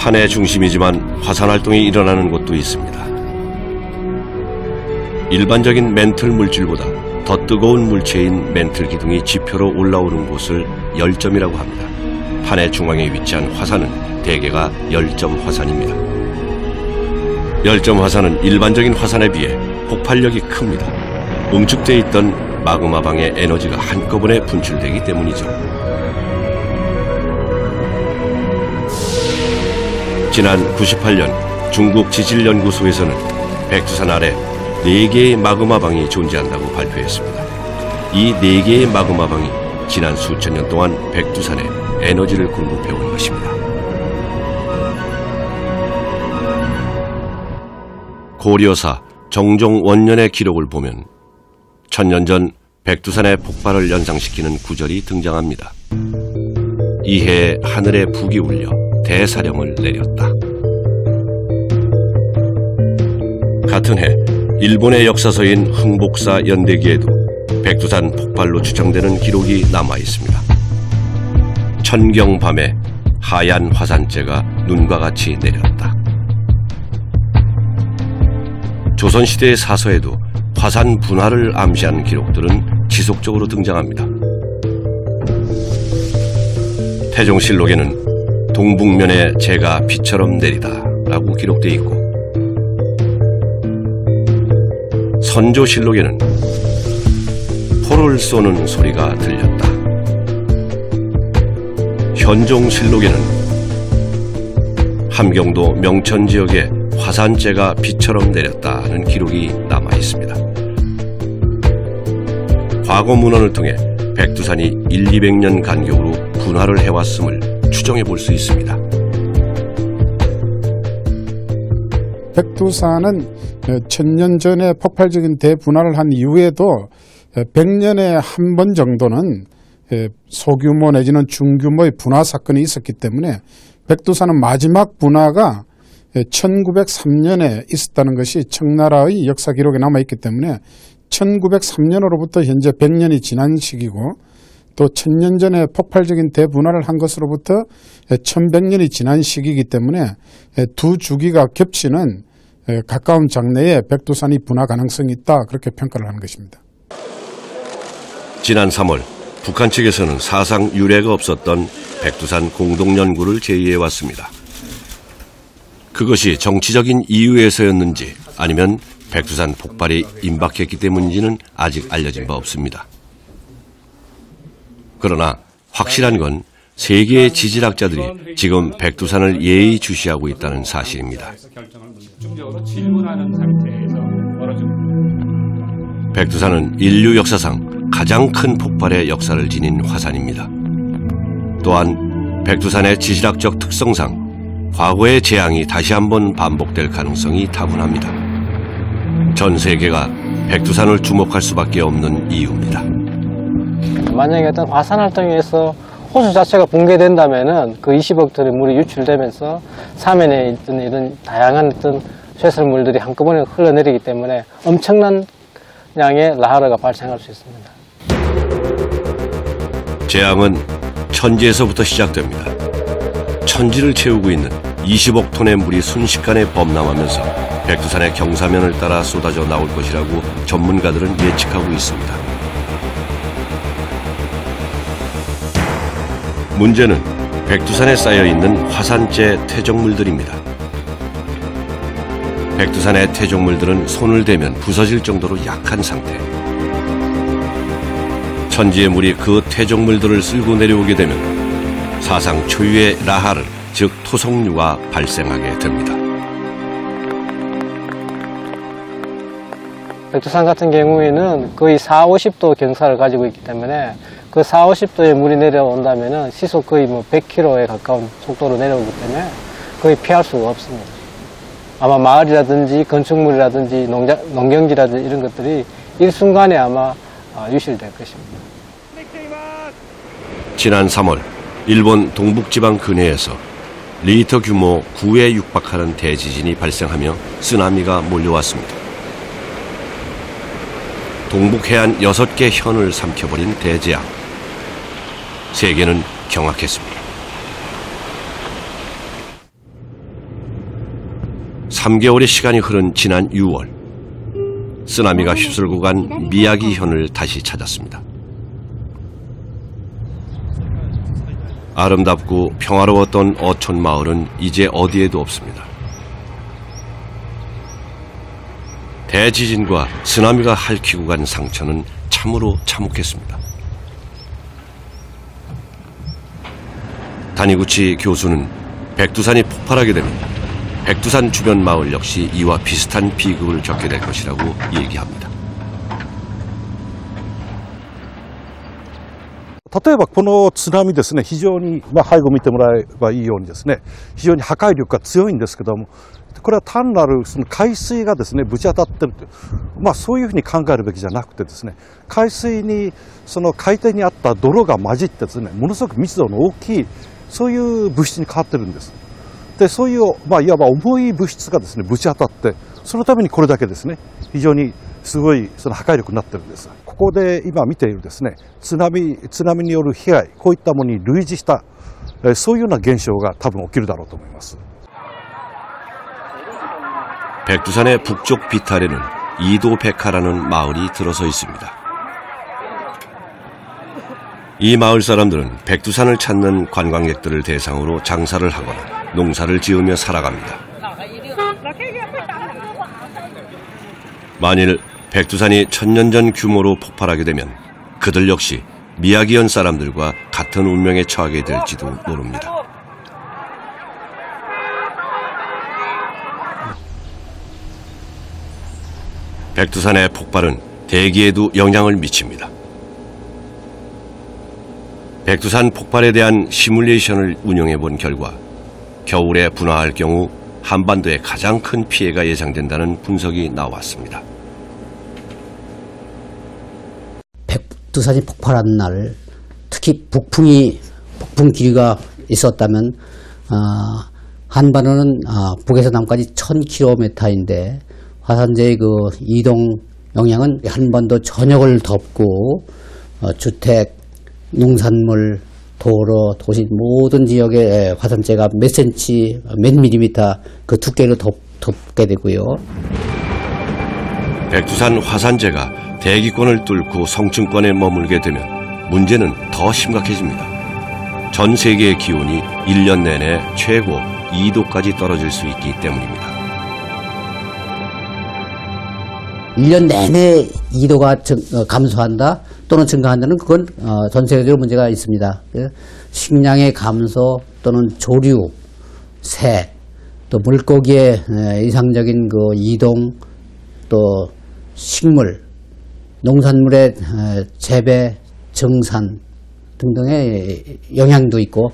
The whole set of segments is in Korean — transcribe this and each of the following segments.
판의 중심이지만 화산 활동이 일어나는 곳도 있습니다. 일반적인 멘틀 물질보다 더 뜨거운 물체인 멘틀 기둥이 지표로 올라오는 곳을 열점이라고 합니다. 판의 중앙에 위치한 화산은 대개가 열점 화산입니다. 열점 화산은 일반적인 화산에 비해 폭발력이 큽니다. 응축되어 있던 마그마방의 에너지가 한꺼번에 분출되기 때문이죠. 지난 98년 중국 지질연구소에서는 백두산 아래 4개의 마그마방이 존재한다고 발표했습니다. 이 4개의 마그마방이 지난 수천 년 동안 백두산에 에너지를 공급해온 것입니다. 고려사 정종 원년의 기록을 보면 1000년 전 백두산의 폭발을 연상시키는 구절이 등장합니다. 이해에 하늘에 북이 울려 대사령을 내렸다. 같은 해 일본의 역사서인 흥복사 연대기에도 백두산 폭발로 추정되는 기록이 남아 있습니다. 천경 밤에 하얀 화산재가 눈과 같이 내렸다. 조선시대의 사서에도 화산 분화를 암시하는 기록들은 지속적으로 등장합니다. 태종실록에는 동북면에 재가 비처럼 내리다 라고 기록되어 있고, 선조실록에는 포를 쏘는 소리가 들렸다. 현종실록에는 함경도 명천 지역에 화산재가 비처럼 내렸다는 기록이 남아 있습니다. 과거 문헌을 통해 백두산이 100~200년 간격으로 분화를 해왔음을 추정해 볼 수 있습니다. 백두산은 1000년 전에 폭발적인 대분화를 한 이후에도 100년에 한 번 정도는 소규모 내지는 중규모의 분화 사건이 있었기 때문에 백두산은 마지막 분화가 1903년에 있었다는 것이 청나라의 역사 기록에 남아있기 때문에 1903년으로부터 현재 100년이 지난 시기고, 또 1000년 전에 폭발적인 대분화를 한 것으로부터 1100년이 지난 시기이기 때문에 두 주기가 겹치는 가까운 장래에 백두산이 분화 가능성이 있다, 그렇게 평가를 하는 것입니다. 지난 3월 북한 측에서는 사상 유례가 없었던 백두산 공동연구를 제의해왔습니다. 그것이 정치적인 이유에서였는지 아니면 백두산 폭발이 임박했기 때문인지는 아직 알려진 바 없습니다. 그러나 확실한 건 세계의 지질학자들이 지금 백두산을 예의주시하고 있다는 사실입니다. 백두산은 인류 역사상 가장 큰 폭발의 역사를 지닌 화산입니다. 또한 백두산의 지질학적 특성상 과거의 재앙이 다시 한번 반복될 가능성이 다분합니다. 전 세계가 백두산을 주목할 수밖에 없는 이유입니다. 만약에 어떤 화산 활동에 의해서 호수 자체가 붕괴된다면은 그 20억 톤의 물이 유출되면서 사면에 있던 이런 다양한 어떤 쇠설물들이 한꺼번에 흘러내리기 때문에 엄청난 양의 라하르가 발생할 수 있습니다. 재앙은 천지에서부터 시작됩니다. 천지를 채우고 있는 20억 톤의 물이 순식간에 범람하면서 백두산의 경사면을 따라 쏟아져 나올 것이라고 전문가들은 예측하고 있습니다. 문제는 백두산에 쌓여있는 화산재 퇴적물들입니다. 백두산의 퇴적물들은 손을 대면 부서질 정도로 약한 상태. 천지의 물이 그 퇴적물들을 쓸고 내려오게 되면 사상 초유의 라하르, 즉 토성류가 발생하게 됩니다. 백두산 같은 경우에는 거의 40~50도 경사를 가지고 있기 때문에 그 40~50도의 물이 내려온다면 시속 거의 100km에 가까운 속도로 내려오기 때문에 거의 피할 수가 없습니다. 아마 마을이라든지 건축물이라든지 농경지라든지 이런 것들이 일순간에 아마 유실될 것입니다. 지난 3월 일본 동북지방 근해에서 리히터 규모 9에 육박하는 대지진이 발생하며 쓰나미가 몰려왔습니다. 동북해안 6개 현을 삼켜버린 대재앙. 세계는 경악했습니다. 3개월의 시간이 흐른 지난 6월, 쓰나미가 휩쓸고 간 미야기현을 다시 찾았습니다. 아름답고 평화로웠던 어촌 마을은 이제 어디에도 없습니다. 대지진과 쓰나미가 핥히고 간 상처는 참으로 참혹했습니다. 다니구치 교수는 백두산이 폭발하게 되면 백두산 주변 마을 역시 이와 비슷한 비극을 겪게 될 것이라고 얘기합니다. 例えばこの津波ですね、非常に、背後を見てもらえばいいようにですね、非常に破壊力が強いんですけども、これは単なるその海水がですね、ぶち当たってるという、そういうふうに考えるべきじゃなくてですね、海水にその海底にあった泥が混じってですね、ものすごく密度の大きい、そういう物質に変わってるんです。で、そういう、いわば重い物質がですね、ぶち当たって、そのためにこれだけですね、非常にすごいその破壊力になってるんです。ここで今見ているですね、津波による被害、こういったものに類似した、そういうような現象が多分起きるだろうと思います。 백두산의 북쪽 비탈에는 이도백화라는 마을이 들어서 있습니다. 이 마을 사람들은 백두산을 찾는 관광객들을 대상으로 장사를 하거나 농사를 지으며 살아갑니다. 만일 백두산이 1000년 전 규모로 폭발하게 되면 그들 역시 미야기현 사람들과 같은 운명에 처하게 될지도 모릅니다. 백두산의 폭발은 대기에도 영향을 미칩니다. 백두산 폭발에 대한 시뮬레이션을 운영해 본 결과 겨울에 분화할 경우 한반도에 가장 큰 피해가 예상된다는 분석이 나왔습니다. 백두산이 폭발한 날, 특히 북풍 기류가 있었다면 한반도는 북에서 남까지 1000km인데 화산재의 그 이동 영향은 한반도 전역을 덮고 주택, 농산물, 도로, 도시 모든 지역에 화산재가 몇 센치, 몇 밀리미터 그 두께로 덮게 되고요. 백두산 화산재가 대기권을 뚫고 성층권에 머물게 되면 문제는 더 심각해집니다. 전 세계의 기온이 1년 내내 최고 2도까지 떨어질 수 있기 때문입니다. 1년 내내 2도가 감소한다 또는 증가한다는 그건 전 세계적으로 문제가 있습니다. 식량의 감소 또는 조류, 새, 또 물고기의 이상적인 그 이동, 또 식물, 농산물의 재배, 정산 등등의 영향도 있고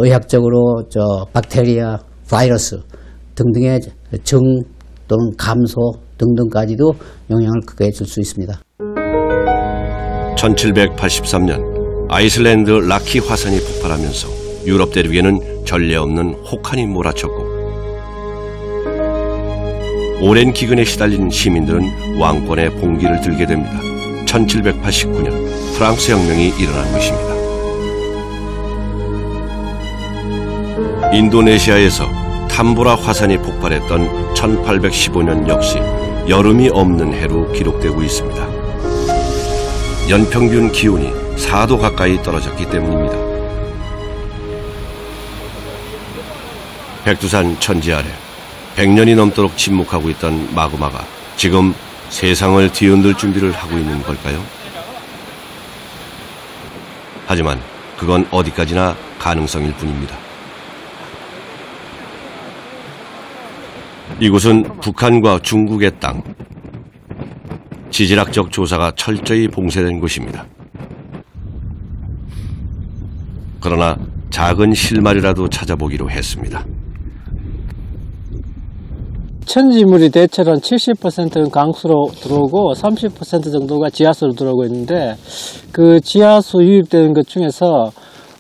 의학적으로 박테리아, 바이러스 등등의 정 또는 감소 등등까지도 영향을 크게 줄 수 있습니다. 1783년 아이슬란드 라키 화산이 폭발하면서 유럽 대륙에는 전례 없는 혹한이 몰아쳤고 오랜 기근에 시달린 시민들은 왕권의 봉기를 들게 됩니다. 1789년 프랑스 혁명이 일어난 것입니다. 인도네시아에서 탐보라 화산이 폭발했던 1815년 역시 여름이 없는 해로 기록되고 있습니다. 연평균 기온이 4도 가까이 떨어졌기 때문입니다. 백두산 천지 아래 100년이 넘도록 침묵하고 있던 마그마가 지금 세상을 뒤흔들 준비를 하고 있는 걸까요? 하지만 그건 어디까지나 가능성일 뿐입니다. 이곳은 북한과 중국의 땅. 지질학적 조사가 철저히 봉쇄된 곳입니다. 그러나 작은 실마리라도 찾아보기로 했습니다. 천지물이 대체로 70%는 강수로 들어오고 30% 정도가 지하수로 들어오고 있는데 그 지하수 유입되는 것 중에서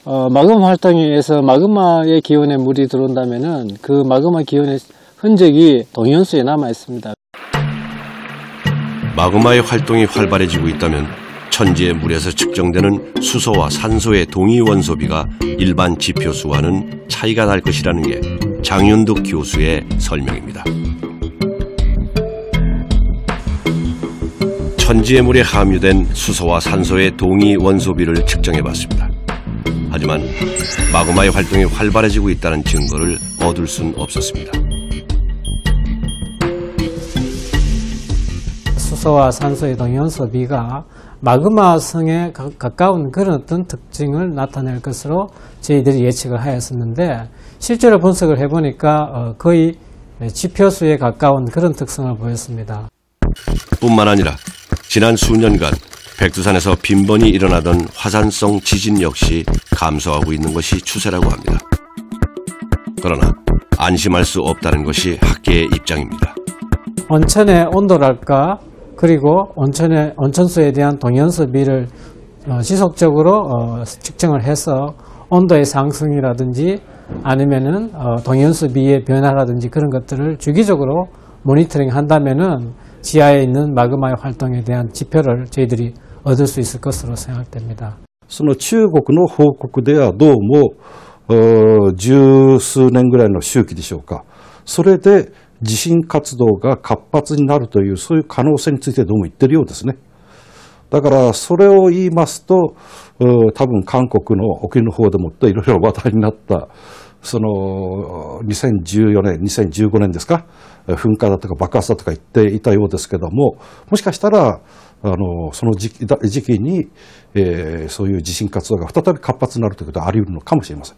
마그마 활동에 의해서 마그마의 기온에 물이 들어온다면은 그 마그마 기온의 흔적이 동위원수에 남아 있습니다. 마그마의 활동이 활발해지고 있다면 천지의 물에서 측정되는 수소와 산소의 동위 원소비가 일반 지표수와는 차이가 날 것이라는 게 장윤득 교수의 설명입니다. 천지의 물에 함유된 수소와 산소의 동위 원소비를 측정해봤습니다. 하지만 마그마의 활동이 활발해지고 있다는 증거를 얻을 순 없었습니다. 수소와 산소의 동위원소비가 마그마성에 가까운 그런 어떤 특징을 나타낼 것으로 저희들이 예측을 하였었는데, 실제로 분석을 해보니까 거의 지표수에 가까운 그런 특성을 보였습니다. 뿐만 아니라 지난 수년간 백두산에서 빈번히 일어나던 화산성 지진 역시 감소하고 있는 것이 추세라고 합니다. 그러나 안심할 수 없다는 것이 학계의 입장입니다. 온천의 온도랄까, 그리고 온천수에 대한 동위원소비를 지속적으로 측정을 해서 온도의 상승이라든지 아니면은 동위원소비의 변화라든지 그런 것들을 주기적으로 모니터링 한다면은 지하에 있는 마그마의 활동에 대한 지표를 저희들이 얻을 수 있을 것으로 생각됩니다. その中国の報告ではどうも十数年ぐらいの周期でしょうか。それで地震活動が活発になるというそういう可能性についてどうも言ってるようですね。だからそれを言いますと多分韓国の沖の方でもっていろいろ話題になったその2014年、2015年ですか、噴火だとか爆発だとか言っていたようですけども、もしかしたらその時期に、そういう地震活動が再び活発になるということはあり得るのかもしれません。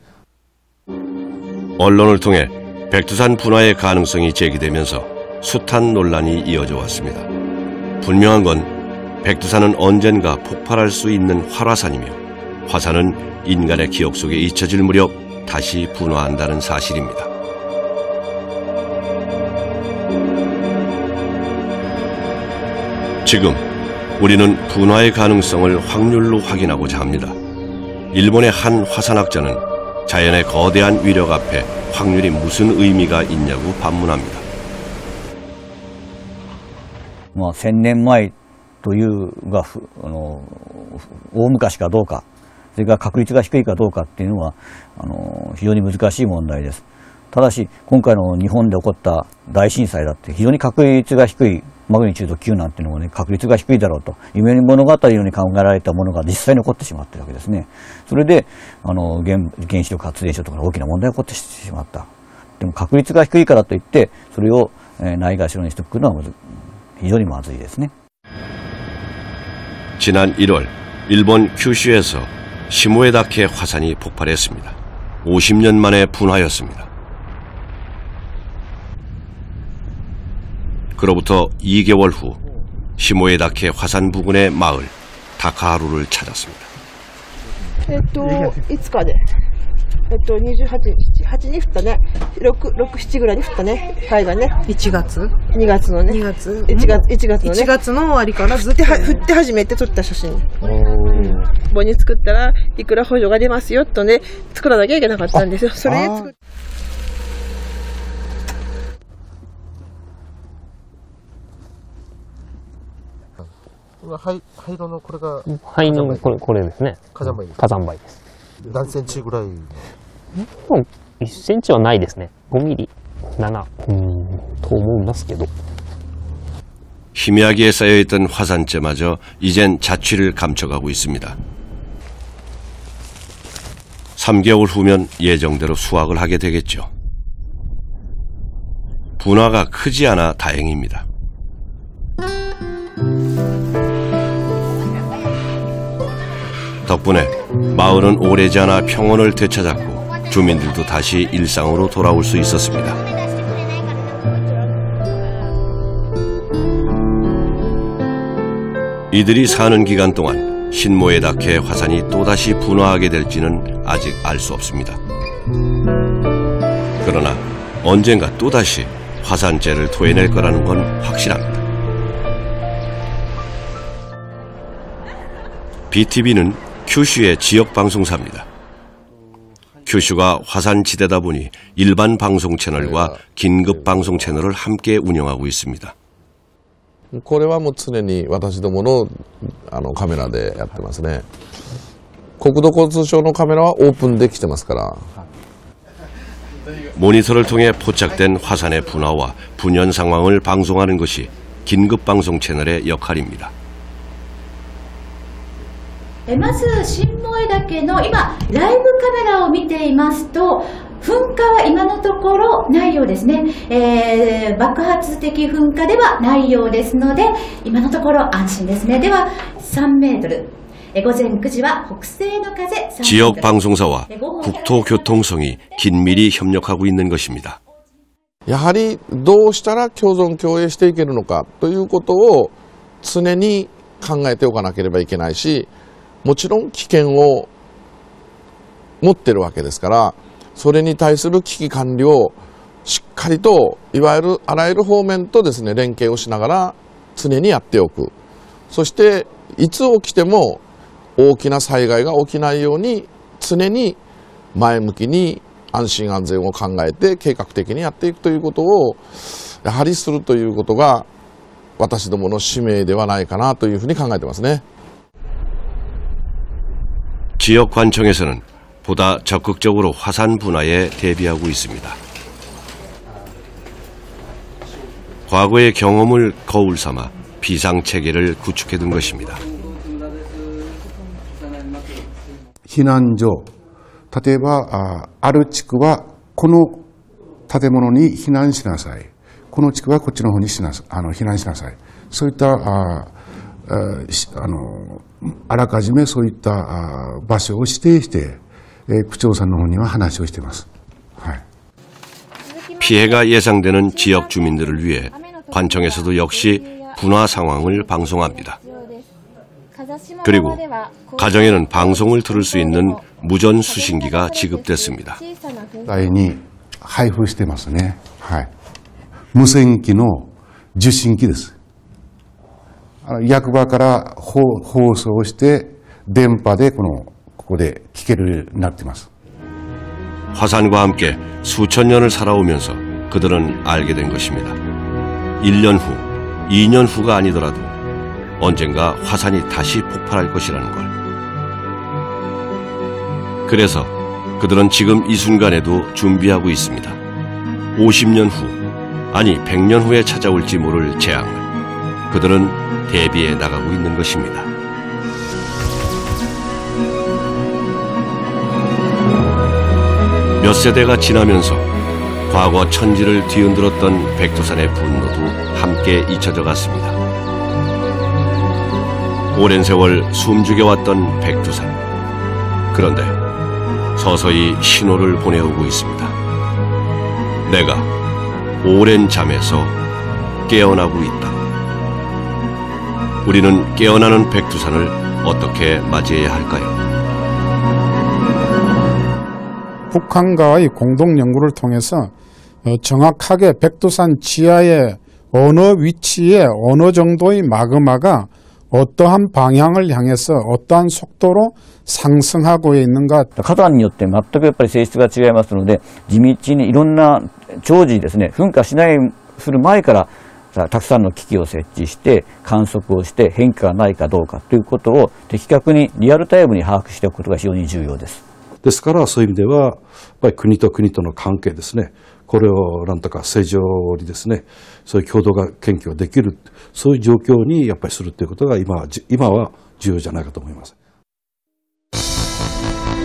언론을 통해 백두산 분화의 가능성이 제기되면서 숱한 논란이 이어져 왔습니다. 분명한 건 백두산은 언젠가 폭발할 수 있는 활화산이며 화산은 인간의 기억 속에 잊혀질 무렵 다시 분화한다는 사실입니다. 지금 우리는 분화의 가능성을 확률로 확인하고자 합니다. 일본의 한 화산학자는 자연의 거대한 위력 앞에 확률이 무슨 의미가 있냐고 반문합니다. 1000年前というが大昔かどうか、それから確率が低いかどうかっていうのは非常に難しい問題です。ただし今回の日本で起こった大震災だって非常に確率が低い、マグニチュード9なんていうのもね、確率が低いだろうと夢に物語るように考えられたものが実際に起こってしまっているわけですね。それで原子力発電所とか大きな問題が起こってしまった。でも確率が低いからといってそれをないがしろにしておくのは非常にまずいですね。 지난 1월 일본 큐슈에서 시모에다케 화산이 폭발했습니다. 50년 만에 분화였습니다. 그로부터 2개월 후 시모에다케 화산 부근의 마을 다카하루를 찾았습니다. いつかで28日に降ったね。6、7ぐらいに降ったね。灰がね。1月 2月のね。2月1月のね。1月の終わりからずっと降って初めて撮った写真。棒に作ったらいくら補助が出ますよとね、作らなきゃいけなかったんですよ。それで作っ灰色のこれが灰のこれですね。火山灰です。火山灰です。何センチぐらい？もう1センチはないですね。5ミリ、7と思いますけど。 희미하게 쌓여있던 화산재마저 이젠 자취를 감춰가고 있습니다. 3개월 후면 예정대로 수확을 하게 되겠죠. 분화가 크지 않아 다행입니다. 덕분에 마을은 오래지 않아 평온을 되찾았고 주민들도 다시 일상으로 돌아올 수 있었습니다. 이들이 사는 기간 동안 신모에다케 화산이 또다시 분화하게 될지는 아직 알 수 없습니다. 그러나 언젠가 또다시 화산재를 토해낼 거라는 건 확실합니다. BTV는 큐슈의 지역 방송사입니다. 큐슈가 화산지대다 보니 일반 방송 채널과 긴급 방송 채널을 함께 운영하고 있습니다. これはもう常に私どものカメラでやってますね。国土交通省のカメラはオープンで来てますから。 모니터를 통해 포착된 화산의 분화와 분연 상황을 방송하는 것이 긴급 방송 채널의 역할입니다. まず新燃岳の今ライブカメラを見ていますと噴火は今のところないようですね、爆発的噴火ではないようですので今のところ安心ですね。では3メートル午前9時は北西の風 지역 방송사와 국토교통성이 긴밀히 협력하고 있는 것입니다. やはりどうしたら共存共栄していけるのかということを常に考えておかなければいけないし、もちろん危険を持ってるわけですから、それに対する危機管理をしっかりといわゆるあらゆる方面とですね連携をしながら常にやっておく。そしていつ起きても大きな災害が起きないように常に前向きに安心安全を考えて計画的にやっていくということをやはりするということが私どもの使命ではないかなというふうに考えてますね。 지역 관청에서는 보다 적극적으로 화산 분화에 대비하고 있습니다. 과거의 경험을 거울 삼아 비상체계를 구축해둔 것입니다. 避難所、例えばある地区はこの建物に避難しなさい、この地区はこっちの方に避難しなさい、そういったあらかじめそういった場所を指定して、区長さんの方には話をしています。はい。 피해가 예상되는 지역 주민들을 위해 관청에서도 역시 분화 상황을 방송합니다. 그리고 가정에는 방송을 들을 수 있는 무전 수신기가 지급됐습니다. 台に配布してますね。はい。無線機の受信機です。役場から放送して電波でここで聞けるようになっています。 화산과 함께 수천 년을 살아오면서 그들은 알게 된 것입니다. 1년 후, 2년 후가 아니더라도 언젠가 화산이 다시 폭발할 것이라는 걸. 그래서 그들은 지금 이 순간에도 준비하고 있습니다. 50년 후, 아니 100년 후에 찾아올지 모를 재앙을 그들은 대비해 나가고 있는 것입니다. 몇 세대가 지나면서 과거 천지를 뒤흔들었던 백두산의 분노도 함께 잊혀져 갔습니다. 오랜 세월 숨죽여왔던 백두산. 그런데 서서히 신호를 보내오고 있습니다. 내가 오랜 잠에서 깨어나고 있다. 우리는 깨어나는 백두산을 어떻게 맞이해야 할까요? 북한과의 공동 연구를 통해서 정확하게 백두산 지하의 어느 위치에 어느 정도의 마그마가 어떠한 방향을 향해서 어떠한 속도로 상승하고 있는가. 火山によって全くやっぱり性質が違いますので、地道にいろんな常時ですね、噴火しないする前からたくさんの機器を設置して観測をして変化がないかどうかということを的確にリアルタイムに把握しておくことが非常に重要です。ですからそういう意味ではやっぱり国と国との関係ですね、これをなんとか正常にですね、そういう共同が研究ができる、そういう状況にやっぱりするということが今は重要じゃないかと思います。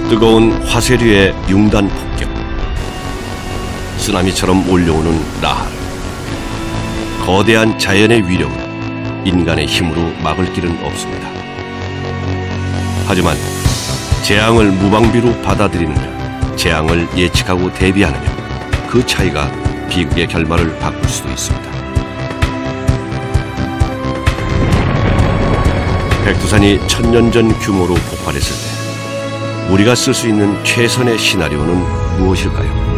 뜨거운 화쇄류의 융단 폭격, 쓰나미처럼 몰려오는 나할. 거대한 자연의 위력은 인간의 힘으로 막을 길은 없습니다. 하지만 재앙을 무방비로 받아들이느냐, 재앙을 예측하고 대비하느냐, 그 차이가 비극의 결말을 바꿀 수도 있습니다. 백두산이 1000년 전 규모로 폭발했을 때 우리가 쓸 수 있는 최선의 시나리오는 무엇일까요?